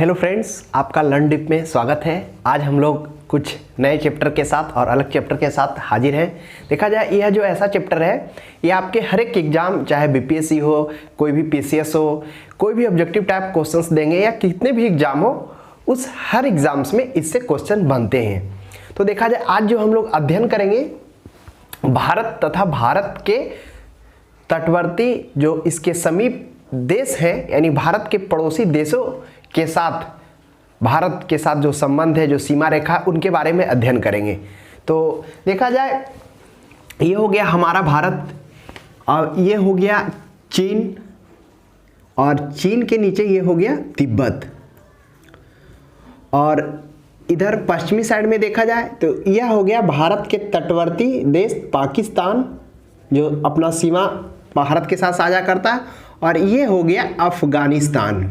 Hello friends, आपका learn dip में स्वागत है। आज हम लोग कुछ नए चैप्टर के साथ और अलग चैप्टर के साथ हाजिर हैं। देखा जाए यह जो ऐसा चैप्टर है ये आपके हर एक एग्जाम, चाहे बीपीएससी हो, कोई भी पीसीएस हो, कोई भी ऑब्जेक्टिव टाइप क्वेश्चंस देंगे या कितने भी एग्जाम हो, उस हर एग्जाम्स में इससे क्वेश्चन बनते हैं। तो देखा जाए आज जो हम लोग अध्ययन करेंगे भारत तथा भारत के तटवर्ती जो इसके समीप देश हैं, यानी भारत के पड़ोसी देशों के साथ भारत के साथ जो संबंध है, जो सीमा रेखा, उनके बारे में अध्ययन करेंगे। तो देखा जाए ये हो गया हमारा भारत और ये हो गया चीन, और चीन के नीचे ये हो गया तिब्बत, और इधर पश्चिमी साइड में देखा जाए तो यह हो गया भारत के तटवर्ती देश पाकिस्तान, जो अपना सीमा भारत के साथ साझा करता है, और ये हो गया अफगानिस्तान,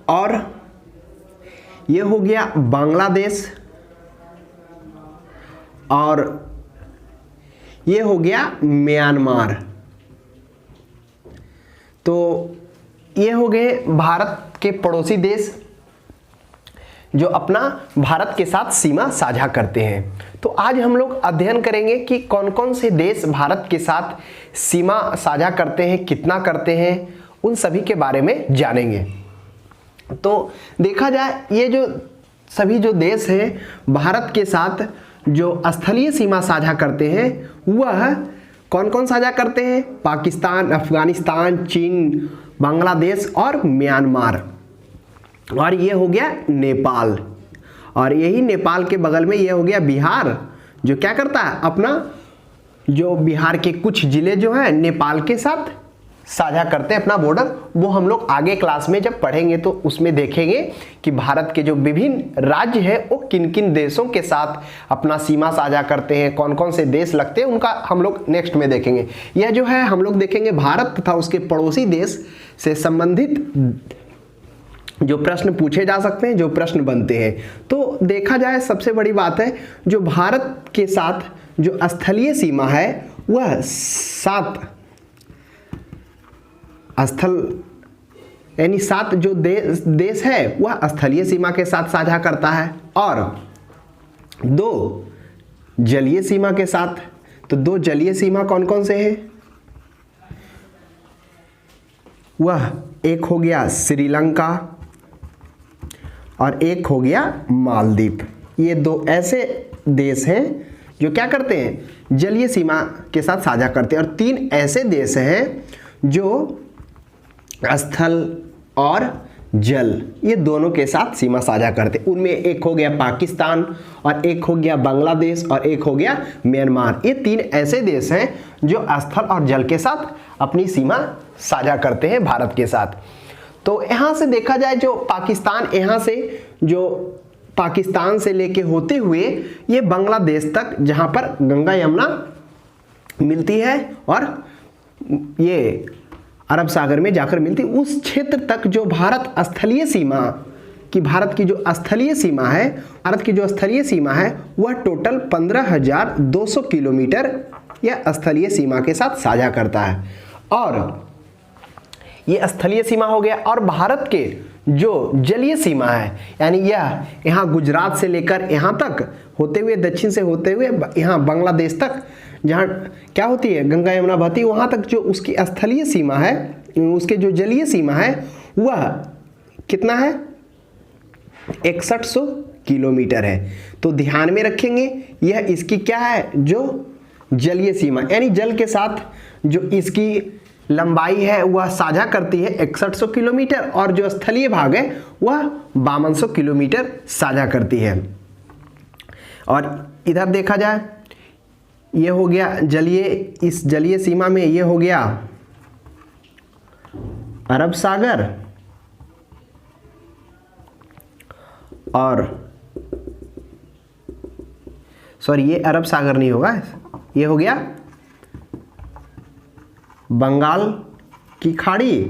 और ये हो गया बांग्लादेश, और ये हो गया म्यांमार। तो ये हो गए भारत के पड़ोसी देश जो अपना भारत के साथ सीमा साझा करते हैं। तो आज हम लोग अध्ययन करेंगे कि कौन कौन से देश भारत के साथ सीमा साझा करते हैं, कितना करते हैं, उन सभी के बारे में जानेंगे। तो देखा जाए ये जो सभी जो देश हैं भारत के साथ जो स्थलीय सीमा साझा करते हैं, वह कौन कौन साझा करते हैं? पाकिस्तान, अफगानिस्तान, चीन, बांग्लादेश और म्यांमार, और ये हो गया नेपाल, और यही नेपाल के बगल में ये हो गया बिहार, जो क्या करता है अपना जो बिहार के कुछ जिले जो हैं नेपाल के साथ साझा करते हैं अपना बॉर्डर। वो हम लोग आगे क्लास में जब पढ़ेंगे तो उसमें देखेंगे कि भारत के जो विभिन्न राज्य हैं वो किन किन देशों के साथ अपना सीमा साझा करते हैं, कौन कौन से देश लगते हैं, उनका हम लोग नेक्स्ट में देखेंगे। यह जो है हम लोग देखेंगे भारत तथा उसके पड़ोसी देश से संबंधित जो प्रश्न पूछे जा सकते हैं, जो प्रश्न बनते हैं। तो देखा जाए सबसे बड़ी बात है जो भारत के साथ जो स्थलीय सीमा है वह 7 स्थल यानी 7 जो देश है वह स्थलीय सीमा के साथ साझा करता है, और 2 जलीय सीमा के साथ। तो 2 जलीय सीमा कौन कौन से हैं? वह एक हो गया श्रीलंका और एक हो गया मालदीव। ये 2 ऐसे देश हैं जो क्या करते हैं, जलीय सीमा के साथ साझा करते हैं, और 3 ऐसे देश हैं जो स्थल और जल ये दोनों के साथ सीमा साझा करते हैं। उनमें एक हो गया पाकिस्तान, और एक हो गया बांग्लादेश, और एक हो गया म्यांमार। ये 3 ऐसे देश हैं जो स्थल और जल के साथ अपनी सीमा साझा करते हैं भारत के साथ। तो यहाँ से देखा जाए जो पाकिस्तान, यहाँ से जो पाकिस्तान से लेके होते हुए ये बांग्लादेश तक, जहाँ पर गंगा यमुना मिलती है और ये अरब सागर में जाकर मिलती, उस क्षेत्र तक जो भारत स्थलीय सीमा की, भारत की जो स्थलीय सीमा है, भारत की जो स्थलीय सीमा है वह टोटल 15,200 किलोमीटर यह स्थलीय सीमा के साथ साझा करता है। और ये स्थलीय सीमा हो गया, और भारत के जो जलीय सीमा है, यानी यह यहाँ गुजरात से लेकर यहाँ तक होते हुए, दक्षिण से होते हुए यहाँ बांग्लादेश तक, जहाँ क्या होती है गंगा यमुना बहती, वहाँ तक जो उसकी स्थलीय सीमा है, उसके जो जलीय सीमा है वह कितना है? 6100 किलोमीटर है। तो ध्यान में रखेंगे यह इसकी क्या है, जो जलीय सीमा, यानी जल के साथ जो इसकी लंबाई है वह साझा करती है 6100 किलोमीटर, और जो स्थलीय भाग है वह 5200 किलोमीटर साझा करती है। और इधर देखा जाए ये हो गया जलीय, इस जलीय सीमा में ये हो गया अरब सागर, और सॉरी ये अरब सागर नहीं होगा, ये हो गया बंगाल की खाड़ी,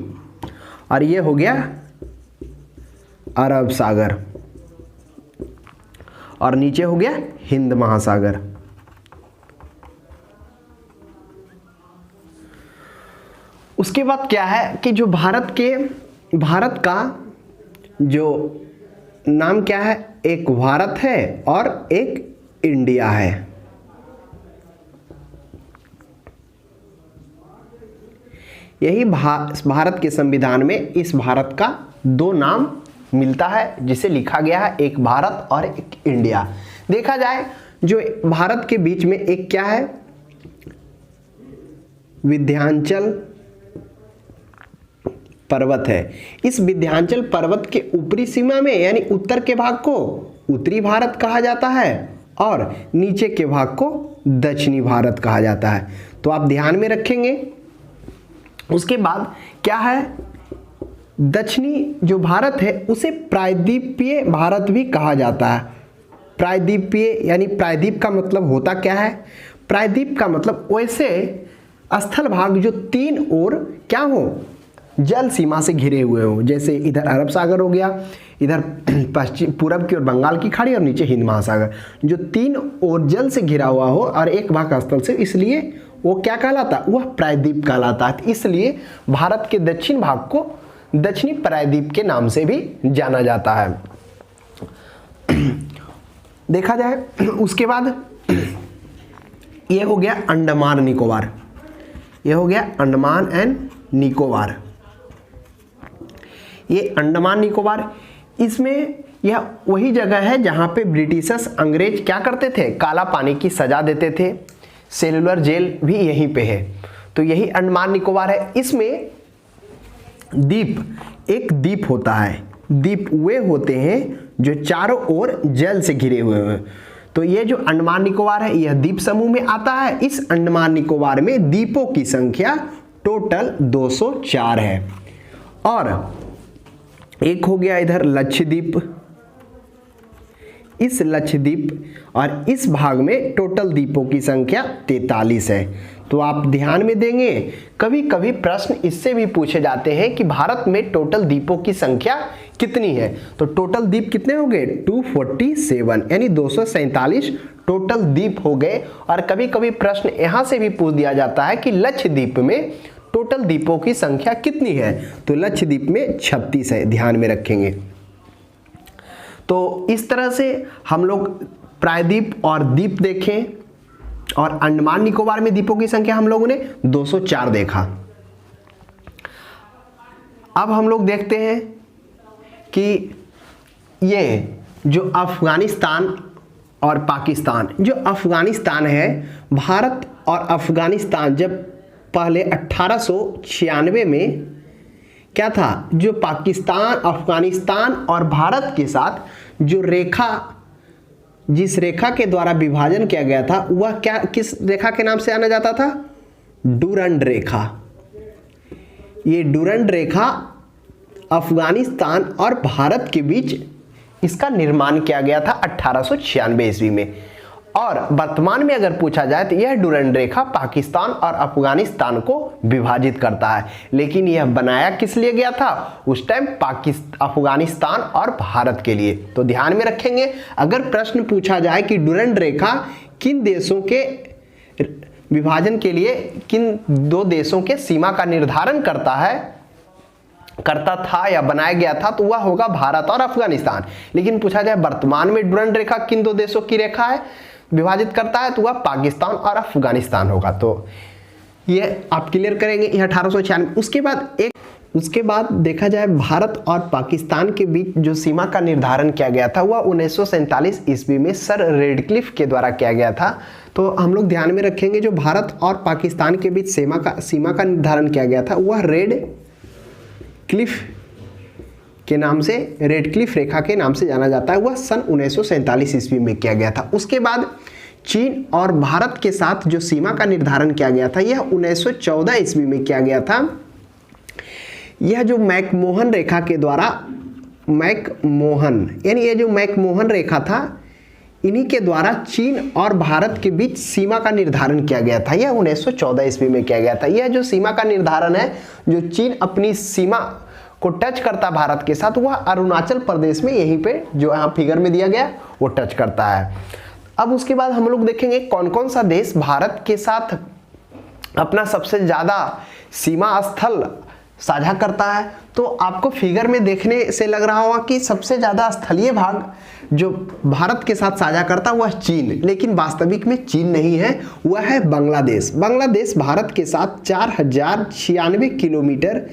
और ये हो गया अरब सागर, और नीचे हो गया हिंद महासागर। उसके बाद क्या है कि जो भारत के भारत का जो नाम क्या है, एक भारत है और एक इंडिया है। यही भारत के संविधान में इस भारत का दो नाम मिलता है जिसे लिखा गया है, एक भारत और एक इंडिया। देखा जाए जो भारत के बीच में एक क्या है, विंध्याचल पर्वत है। इस विंध्याचल पर्वत के ऊपरी सीमा में यानी उत्तर के भाग को उत्तरी भारत कहा जाता है और नीचे के भाग को दक्षिणी भारत कहा जाता है। तो आप ध्यान में रखेंगे। उसके बाद क्या है, दक्षिणी जो भारत है उसे प्रायद्वीपीय भारत भी कहा जाता है। प्रायद्वीपीय यानी प्रायद्वीप का मतलब होता क्या है, प्रायद्वीप का मतलब वैसे स्थल भाग जो तीन ओर क्या हो, जल सीमा से घिरे हुए हो। जैसे इधर अरब सागर हो गया, इधर पश्चिम पूरब की ओर बंगाल की खाड़ी और नीचे हिंद महासागर, जो तीन ओर जल से घिरा हुआ हो और एक भाग स्थल से, इसलिए वो क्या कहलाता, वह प्रायद्वीप कहलाता है। इसलिए भारत के दक्षिण भाग को दक्षिणी प्रायद्वीप के नाम से भी जाना जाता है। देखा जाए उसके बाद ये हो गया अंडमान निकोबार, ये हो गया अंडमान एंड निकोबार। ये अंडमान निकोबार, इसमें यह वही जगह है जहां पे ब्रिटिशर्स अंग्रेज क्या करते थे, काला पानी की सजा देते थे। सेलुलर जेल भी यहीं पे है। तो यही अंडमान निकोबार है। इसमें द्वीप, एक द्वीप होता है, द्वीप वे होते हैं जो चारों ओर जल से घिरे हुए हैं। तो ये जो अंडमान निकोबार है यह द्वीप समूह में आता है। इस अंडमान निकोबार में द्वीपों की संख्या टोटल 204 है। और एक हो गया इधर लक्षद्वीप, इस लक्षद्वीप और इस भाग में टोटल द्वीपों की संख्या 43 है। तो आप ध्यान में देंगे, कभी कभी प्रश्न इससे भी पूछे जाते हैं कि भारत में टोटल द्वीपों की संख्या कितनी है। तो टोटल द्वीप कितने हो गए, 247 यानी 247 टोटल द्वीप हो गए। और कभी कभी प्रश्न यहां से भी पूछ दिया जाता है कि लक्षद्वीप में टोटल द्वीपों की संख्या कितनी है। तो लक्षद्वीप में 36 है, ध्यान में रखेंगे। तो इस तरह से हम लोग प्रायद्वीप और द्वीप देखें और अंडमान निकोबार में द्वीपों की संख्या हम लोगों ने 204 देखा। अब हम लोग देखते हैं कि ये जो अफगानिस्तान और पाकिस्तान, जो अफगानिस्तान है, भारत और अफगानिस्तान जब पहले 1896 में क्या था, जो पाकिस्तान, अफगानिस्तान और भारत के साथ जो रेखा, जिस रेखा के द्वारा विभाजन किया गया था वह क्या, किस रेखा के नाम से जाना जाता था, डूरंड रेखा। ये डूरंड रेखा अफगानिस्तान और भारत के बीच इसका निर्माण किया गया था 1896 ईस्वी में। और वर्तमान में अगर पूछा जाए तो यह डूरंड रेखा पाकिस्तान और अफगानिस्तान को विभाजित करता है। लेकिन यह बनाया किस लिए गया था उस टाइम, अफगानिस्तान और भारत के लिए। तो ध्यान में रखेंगे, अगर प्रश्न पूछा जाए कि डूरंड रेखा किन देशों के विभाजन के लिए, किन दो देशों के सीमा का निर्धारण करता था या बनाया गया था, तो वह होगा भारत और अफगानिस्तान। लेकिन पूछा जाए वर्तमान में डूरंड रेखा किन दो देशों की रेखा है, विभाजित करता है, तो वह पाकिस्तान और अफगानिस्तान होगा। तो ये आप क्लियर करेंगे, यह 1896। उसके बाद देखा जाए भारत और पाकिस्तान के बीच जो सीमा का निर्धारण किया गया था वह 1947 ईस्वी में सर रेडक्लिफ के द्वारा किया गया था। तो हम लोग ध्यान में रखेंगे, जो भारत और पाकिस्तान के बीच सीमा का निर्धारण किया गया था वह रेडक्लिफ के नाम से, रेडक्लिफ रेखा के नाम से जाना जाता है। वह सन 1947 ईस्वी में किया गया था। उसके बाद चीन और भारत के साथ जो सीमा का निर्धारण किया गया था यह 1914 ईस्वी में किया गया था। यह जो मैकमोहन रेखा के द्वारा, मैकमोहन यानी ये जो मैकमोहन रेखा था, इन्हीं के द्वारा चीन और भारत के बीच सीमा का निर्धारण किया गया था। यह 1914 ईस्वी में किया गया था। यह जो सीमा का निर्धारण है, जो चीन अपनी सीमा को टच करता भारत के साथ, वह अरुणाचल प्रदेश में, यहीं पे जो यहाँ फिगर में दिया गया वो टच करता है। अब उसके बाद हम लोग देखेंगे कौन कौन सा देश भारत के साथ अपना सबसे ज़्यादा सीमा स्थल साझा करता है। तो आपको फिगर में देखने से लग रहा होगा कि सबसे ज़्यादा स्थलीय भाग जो भारत के साथ साझा करता है वह चीन, लेकिन वास्तविक में चीन नहीं है, वह है बांग्लादेश। बांग्लादेश भारत के साथ 4096 किलोमीटर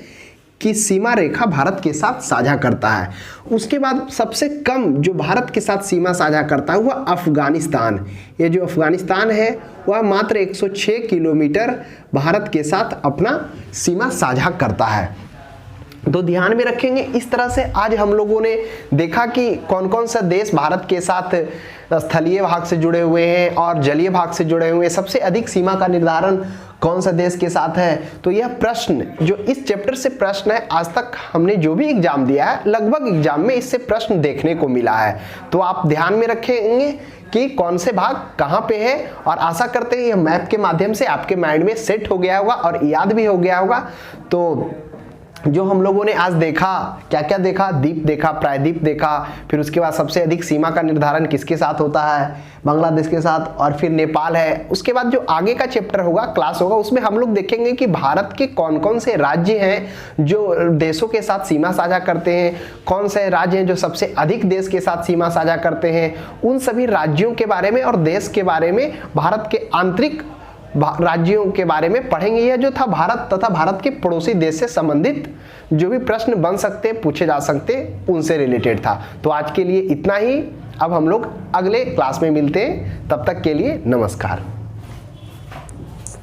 की सीमा रेखा भारत के साथ साझा करता है। उसके बाद सबसे कम जो भारत के साथ सीमा साझा करता है वह अफगानिस्तान। ये जो अफगानिस्तान है वह मात्र 106 किलोमीटर भारत के साथ अपना सीमा साझा करता है। तो ध्यान में रखेंगे। इस तरह से आज हम लोगों ने देखा कि कौन कौन सा देश भारत के साथ स्थलीय भाग से जुड़े हुए हैं और जलीय भाग से जुड़े हुए हैं। सबसे अधिक सीमा का निर्धारण कौन सा देश के साथ है। तो यह प्रश्न जो इस चैप्टर से प्रश्न है, आज तक हमने जो भी एग्जाम दिया है लगभग एग्जाम में इससे प्रश्न देखने को मिला है। तो आप ध्यान में रखेंगे कि कौन से भाग कहाँ पे है, और आशा करते हैं यह मैप के माध्यम से आपके माइंड में सेट हो गया होगा और याद भी हो गया होगा। तो जो हम लोगों ने आज देखा, क्या क्या देखा, द्वीप देखा, प्रायद्वीप देखा, फिर उसके बाद सबसे अधिक सीमा का निर्धारण किसके साथ होता है, बांग्लादेश के साथ, और फिर नेपाल है। उसके बाद जो आगे का चैप्टर होगा, क्लास होगा, उसमें हम लोग देखेंगे कि भारत के कौन कौन से राज्य हैं जो देशों के साथ सीमा साझा करते हैं, कौन से राज्य हैं जो सबसे अधिक देश के साथ सीमा साझा करते हैं। उन सभी राज्यों के बारे में और देश के बारे में, भारत के आंतरिक राज्यों के बारे में पढ़ेंगे। यह जो था भारत तथा भारत के पड़ोसी देश से संबंधित जो भी प्रश्न बन सकते, पूछे जा सकते, उनसे रिलेटेड था। तो आज के लिए इतना ही। अब हम लोग अगले क्लास में मिलते हैं, तब तक के लिए नमस्कार।